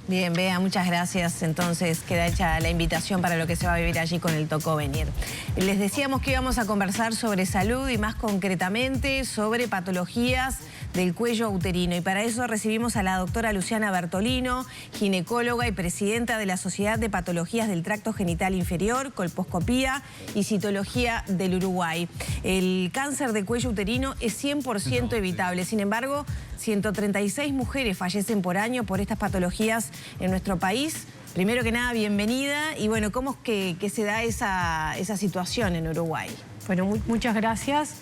Bien, Bea, muchas gracias. Entonces queda hecha la invitación para lo que se va a vivir allí con el Tocó Venir. Les decíamos que íbamos a conversar sobre salud y más concretamente sobre patologías del cuello uterino. Y para eso recibimos a la doctora Luciana Bertolino, ginecóloga y presidenta de la Sociedad de Patologías del Tracto Genital Inferior, Colposcopía y Citología del Uruguay. El cáncer de cuello uterino es 100% evitable. Sin embargo, 136 mujeres fallecen por año por estas patologías en nuestro país. Primero que nada, bienvenida. Y bueno, ¿cómo es que se da esa situación en Uruguay? Bueno, muchas gracias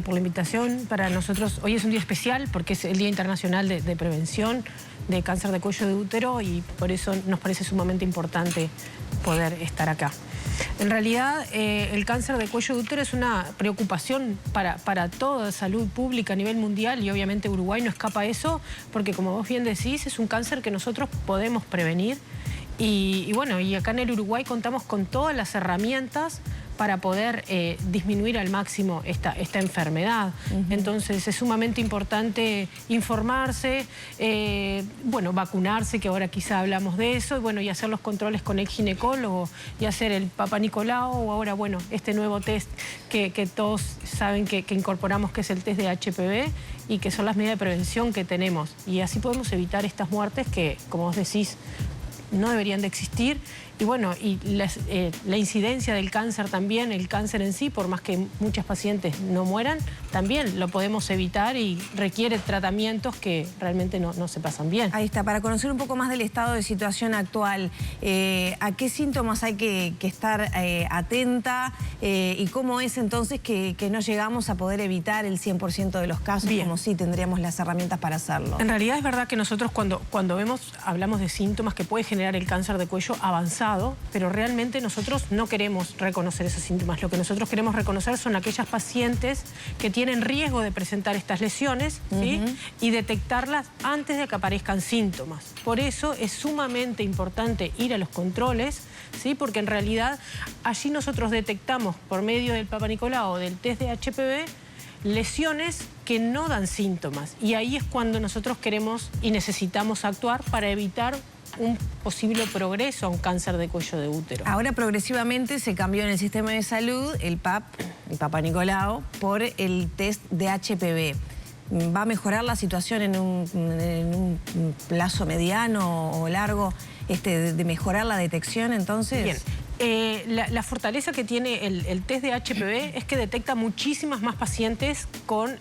por la invitación. Para nosotros hoy es un día especial porque es el Día Internacional de Prevención de Cáncer de Cuello de Útero y por eso nos parece sumamente importante poder estar acá. En realidad, el cáncer de cuello de útero es una preocupación para toda salud pública a nivel mundial y obviamente Uruguay no escapa a eso porque, como vos bien decís, es un cáncer que nosotros podemos prevenir y bueno, y acá en el Uruguay contamos con todas las herramientas para poder disminuir al máximo esta enfermedad. Entonces es sumamente importante informarse, bueno, vacunarse, que ahora quizá hablamos de eso, bueno, y hacer los controles con el ginecólogo y hacer el Papa Nicolau o ahora, bueno, este nuevo test que todos saben que incorporamos, que es el test de HPV y que son las medidas de prevención que tenemos. Y así podemos evitar estas muertes que, como vos decís, no deberían de existir. Y bueno, y la incidencia del cáncer también, el cáncer en sí, por más que muchas pacientes no mueran, también lo podemos evitar y requiere tratamientos que realmente no se pasan bien. Ahí está, para conocer un poco más del estado de situación actual, ¿a qué síntomas hay que estar atenta y cómo es entonces que no llegamos a poder evitar el 100% de los casos, bien, como si tendríamos las herramientas para hacerlo? En realidad es verdad que nosotros cuando hablamos de síntomas que puede generar el cáncer de cuello avanzado, pero realmente nosotros no queremos reconocer esos síntomas. Lo que nosotros queremos reconocer son aquellas pacientes que tienen riesgo de presentar estas lesiones, ¿sí? Y detectarlas antes de que aparezcan síntomas. Por eso es sumamente importante ir a los controles, ¿sí? Porque en realidad allí nosotros detectamos por medio del Papa Nicolau o del test de HPV lesiones que no dan síntomas. Y ahí es cuando nosotros queremos y necesitamos actuar para evitar un posible progreso a un cáncer de cuello de útero. Ahora progresivamente se cambió en el sistema de salud el Papa Nicolau, por el test de HPV. ¿Va a mejorar la situación en un plazo mediano o largo de mejorar la detección entonces? Bien. La fortaleza que tiene el test de HPV es que detecta muchísimas más pacientes con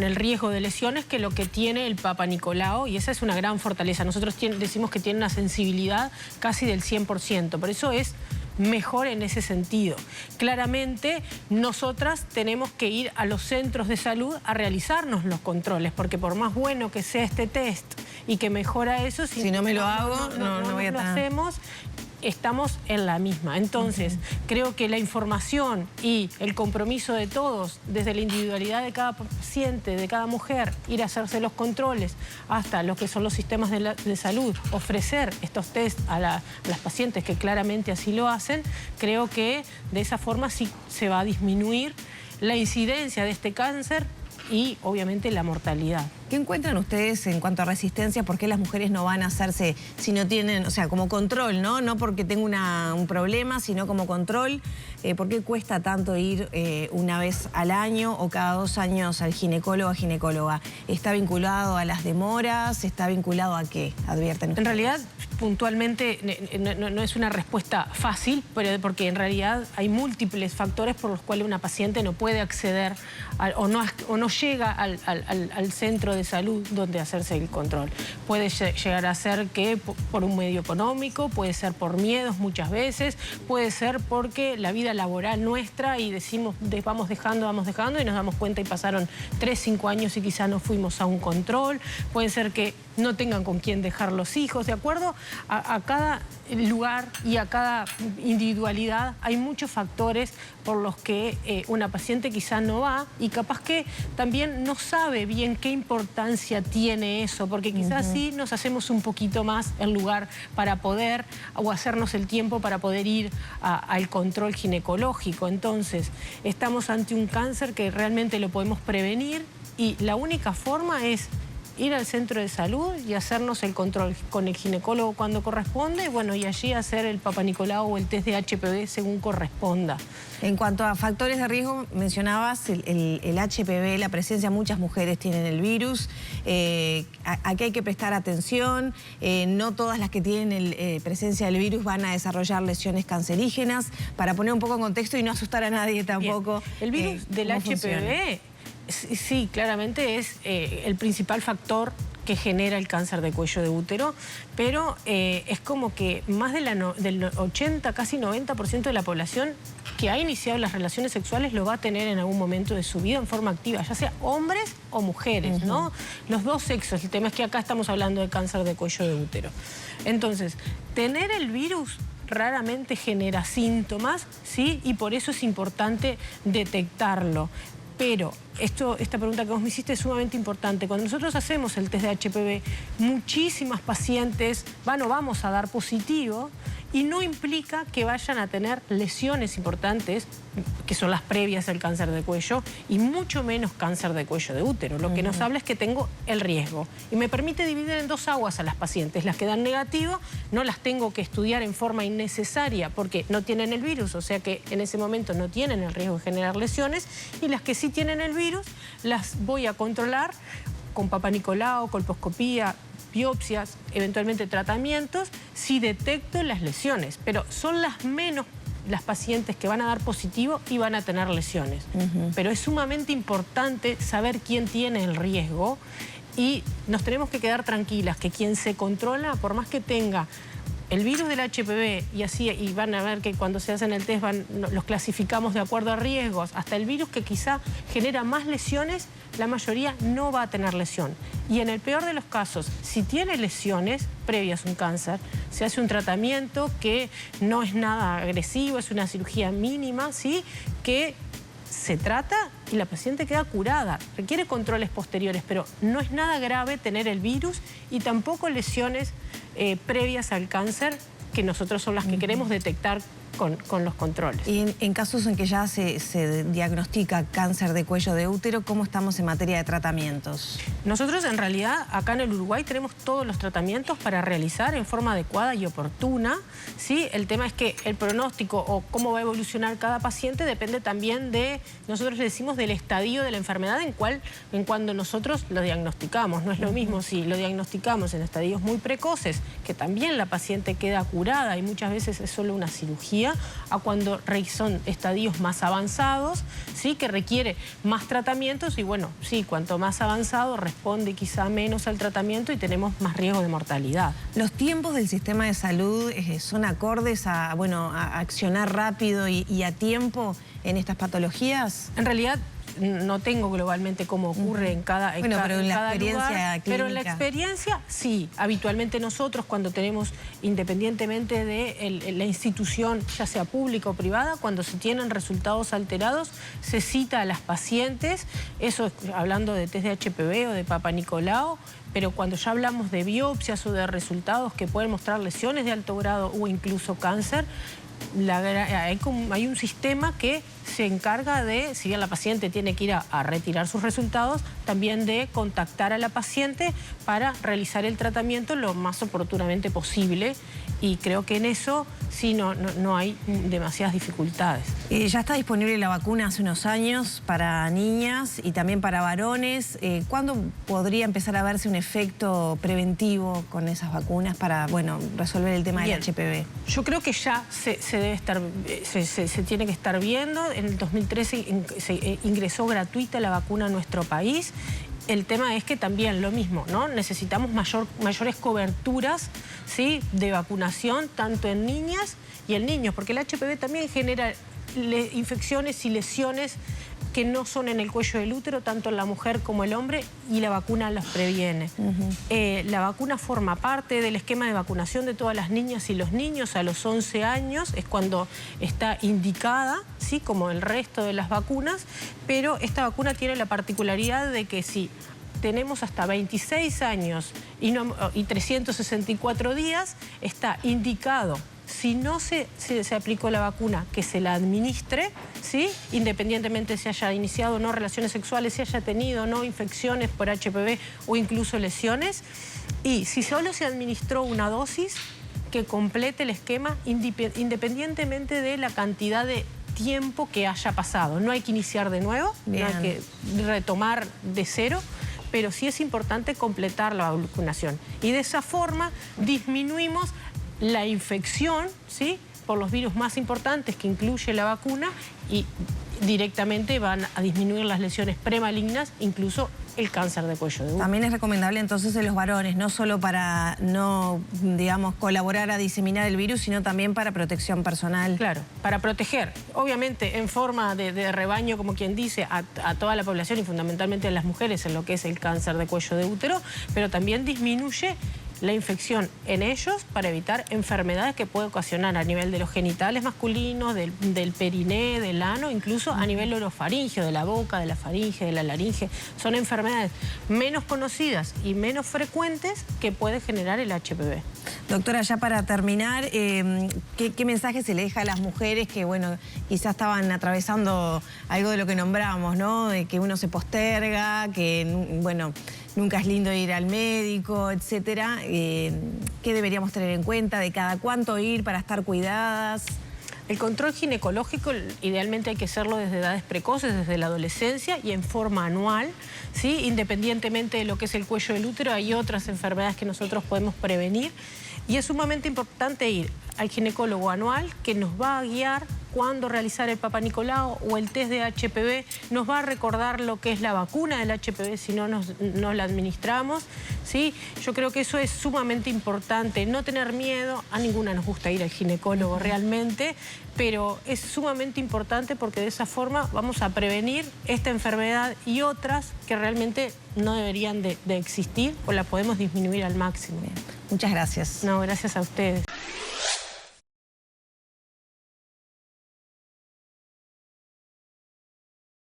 el riesgo de lesiones que lo que tiene el Papa Nicolau, y esa es una gran fortaleza. Nosotros decimos que tiene una sensibilidad casi del 100%, por eso es mejor en ese sentido. Claramente, nosotras tenemos que ir a los centros de salud a realizarnos los controles, porque por más bueno que sea este test y que mejora eso, si no me lo hago, no voy a lo hacemos, estamos en la misma. Entonces, creo que la información y el compromiso de todos, desde la individualidad de cada paciente, de cada mujer, ir a hacerse los controles, hasta lo que son los sistemas de salud, ofrecer estos test a las pacientes que claramente así lo hacen, creo que de esa forma sí se va a disminuir la incidencia de este cáncer y obviamente la mortalidad. ¿Qué encuentran ustedes en cuanto a resistencia? ¿Por qué las mujeres no van a hacerse si no tienen, o sea, como control, ¿no? No porque tengo un problema, sino como control. ¿Por qué cuesta tanto ir una vez al año o cada 2 años al ginecólogo o ginecóloga? ¿Está vinculado a las demoras? ¿Está vinculado a qué? Advierten ustedes. En realidad, puntualmente, no es una respuesta fácil, pero porque en realidad hay múltiples factores por los cuales una paciente no puede acceder o no llega al centro de salud donde hacerse el control. Puede llegar a ser que por un medio económico, puede ser por miedos muchas veces, puede ser porque la vida laboral nuestra y decimos vamos dejando y nos damos cuenta y pasaron 3, 5 años y quizás no fuimos a un control, puede ser que no tengan con quién dejar los hijos, de acuerdo a cada lugar y a cada individualidad hay muchos factores por los que una paciente quizá no va y capaz que también no sabe bien qué importancia tiene eso, porque quizás sí nos hacemos un poquito más el lugar para poder o hacernos el tiempo para poder ir al control ginecológico. Entonces estamos ante un cáncer que realmente lo podemos prevenir y la única forma es ir al centro de salud y hacernos el control con el ginecólogo cuando corresponde, bueno, y allí hacer el Papa Nicolau o el test de HPV según corresponda. En cuanto a factores de riesgo, mencionabas el HPV, la presencia, muchas mujeres tienen el virus, aquí hay que prestar atención, no todas las que tienen presencia del virus van a desarrollar lesiones cancerígenas, para poner un poco en contexto y no asustar a nadie tampoco. Bien. El virus del HPV, sí, claramente es el principal factor que genera el cáncer de cuello de útero, pero es como que más del 80, casi 90% de la población que ha iniciado las relaciones sexuales lo va a tener en algún momento de su vida en forma activa, ya sea hombres o mujeres, ¿no? Los dos sexos. El tema es que acá estamos hablando de cáncer de cuello de útero. Entonces, tener el virus raramente genera síntomas, ¿sí? Y por eso es importante detectarlo. Pero esta pregunta que vos me hiciste es sumamente importante. Cuando nosotros hacemos el test de HPV, muchísimas pacientes vamos a dar positivo y no implica que vayan a tener lesiones importantes, que son las previas al cáncer de cuello, y mucho menos cáncer de cuello de útero. Lo que nos habla es que tengo el riesgo. Y me permite dividir en dos aguas a las pacientes. Las que dan negativo no las tengo que estudiar en forma innecesaria porque no tienen el virus, o sea que en ese momento no tienen el riesgo de generar lesiones, y las que sí tienen el virus las voy a controlar con Papa Nicolau, colposcopía, biopsias, eventualmente tratamientos, si detecto las lesiones. Pero son las menos las pacientes que van a dar positivo y van a tener lesiones. Pero es sumamente importante saber quién tiene el riesgo y nos tenemos que quedar tranquilas que quien se controla, por más que tenga el virus del HPV, y van a ver que cuando se hacen el test los clasificamos de acuerdo a riesgos, hasta el virus que quizá genera más lesiones, la mayoría no va a tener lesión. Y en el peor de los casos, si tiene lesiones previas a un cáncer, se hace un tratamiento que no es nada agresivo, es una cirugía mínima, ¿sí? Que se trata y la paciente queda curada. Requiere controles posteriores, pero no es nada grave tener el virus y tampoco lesiones previas al cáncer, que nosotros son las que queremos detectar con los controles. Y en casos en que ya se diagnostica cáncer de cuello de útero, ¿cómo estamos en materia de tratamientos? Nosotros en realidad acá en el Uruguay tenemos todos los tratamientos para realizar en forma adecuada y oportuna, ¿sí? El tema es que el pronóstico o cómo va a evolucionar cada paciente depende también de, nosotros le decimos, del estadio de la enfermedad en cuando nosotros lo diagnosticamos. No es lo mismo si lo diagnosticamos en estadios muy precoces, que también la paciente queda curada y muchas veces es solo una cirugía, a cuando son estadios más avanzados, ¿sí? Que requiere más tratamientos y bueno, sí, cuanto más avanzado responde quizá menos al tratamiento y tenemos más riesgo de mortalidad. ¿Los tiempos del sistema de salud son acordes a accionar rápido y a tiempo en estas patologías? En realidad no tengo globalmente cómo ocurre en cada lugar, pero en la experiencia sí. Habitualmente nosotros cuando tenemos, independientemente de la institución, ya sea pública o privada, cuando se tienen resultados alterados, se cita a las pacientes, eso hablando de test de HPV o de Papa Nicolau, pero cuando ya hablamos de biopsias o de resultados que pueden mostrar lesiones de alto grado o incluso cáncer, hay un sistema que se encarga de, si bien la paciente tiene que ir a retirar sus resultados, también de contactar a la paciente para realizar el tratamiento lo más oportunamente posible, y creo que en eso sí no hay demasiadas dificultades. Ya está disponible la vacuna hace unos años para niñas y también para varones. ¿Cuándo podría empezar a verse un efecto preventivo con esas vacunas para, bueno, resolver el tema del HPV? Yo creo que ya se tiene que estar viendo. En el 2013 se ingresó gratuita la vacuna a nuestro país. El tema es que también lo mismo, ¿no? Necesitamos mayores coberturas, ¿sí?, de vacunación, tanto en niñas y en niños, porque el HPV también genera infecciones y lesiones que no son en el cuello del útero, tanto en la mujer como el hombre, y la vacuna las previene. La vacuna forma parte del esquema de vacunación de todas las niñas y los niños a los 11 años, es cuando está indicada, ¿sí?, como el resto de las vacunas, pero esta vacuna tiene la particularidad de que si tenemos hasta 26 años y 364 días, está indicado, si no se aplicó la vacuna, que se la administre, ¿sí? Independientemente si haya iniciado o no relaciones sexuales, si haya tenido o no infecciones por HPV o incluso lesiones. Y si solo se administró una dosis, que complete el esquema independientemente de la cantidad de tiempo que haya pasado. No hay que iniciar de nuevo, Bien. no hay que retomar de cero, pero sí es importante completar la vacunación. Y de esa forma disminuimos la infección, ¿sí?, por los virus más importantes que incluye la vacuna, y directamente van a disminuir las lesiones premalignas, incluso el cáncer de cuello de útero. También es recomendable entonces en los varones, no solo para no, digamos, colaborar a diseminar el virus, sino también para protección personal. Claro, para proteger, obviamente en forma de rebaño, como quien dice, a toda la población y fundamentalmente a las mujeres en lo que es el cáncer de cuello de útero, pero también disminuye la infección en ellos para evitar enfermedades que puede ocasionar a nivel de los genitales masculinos, del periné, del ano, incluso a nivel orofaringeo, de la boca, de la faringe, de la laringe. Son enfermedades menos conocidas y menos frecuentes que puede generar el HPV. Doctora, ya para terminar, ¿qué mensaje se le deja a las mujeres que, bueno, quizás estaban atravesando algo de lo que nombramos, ¿no? De que uno se posterga, que, bueno, nunca es lindo ir al médico, etcétera. ¿Qué deberíamos tener en cuenta? ¿De cada cuánto ir para estar cuidadas? El control ginecológico idealmente hay que hacerlo desde edades precoces, desde la adolescencia y en forma anual, ¿sí? Independientemente de lo que es el cuello del útero, hay otras enfermedades que nosotros podemos prevenir y es sumamente importante ir al ginecólogo anual, que nos va a guiar cuándo realizar el Papá Nicolau o el test de HPV, nos va a recordar lo que es la vacuna del HPV si no nos la administramos, ¿sí? Yo creo que eso es sumamente importante, no tener miedo, a ninguna nos gusta ir al ginecólogo realmente, pero es sumamente importante porque de esa forma vamos a prevenir esta enfermedad y otras que realmente no deberían de existir o la podemos disminuir al máximo. Bien. Muchas gracias. No, gracias a ustedes.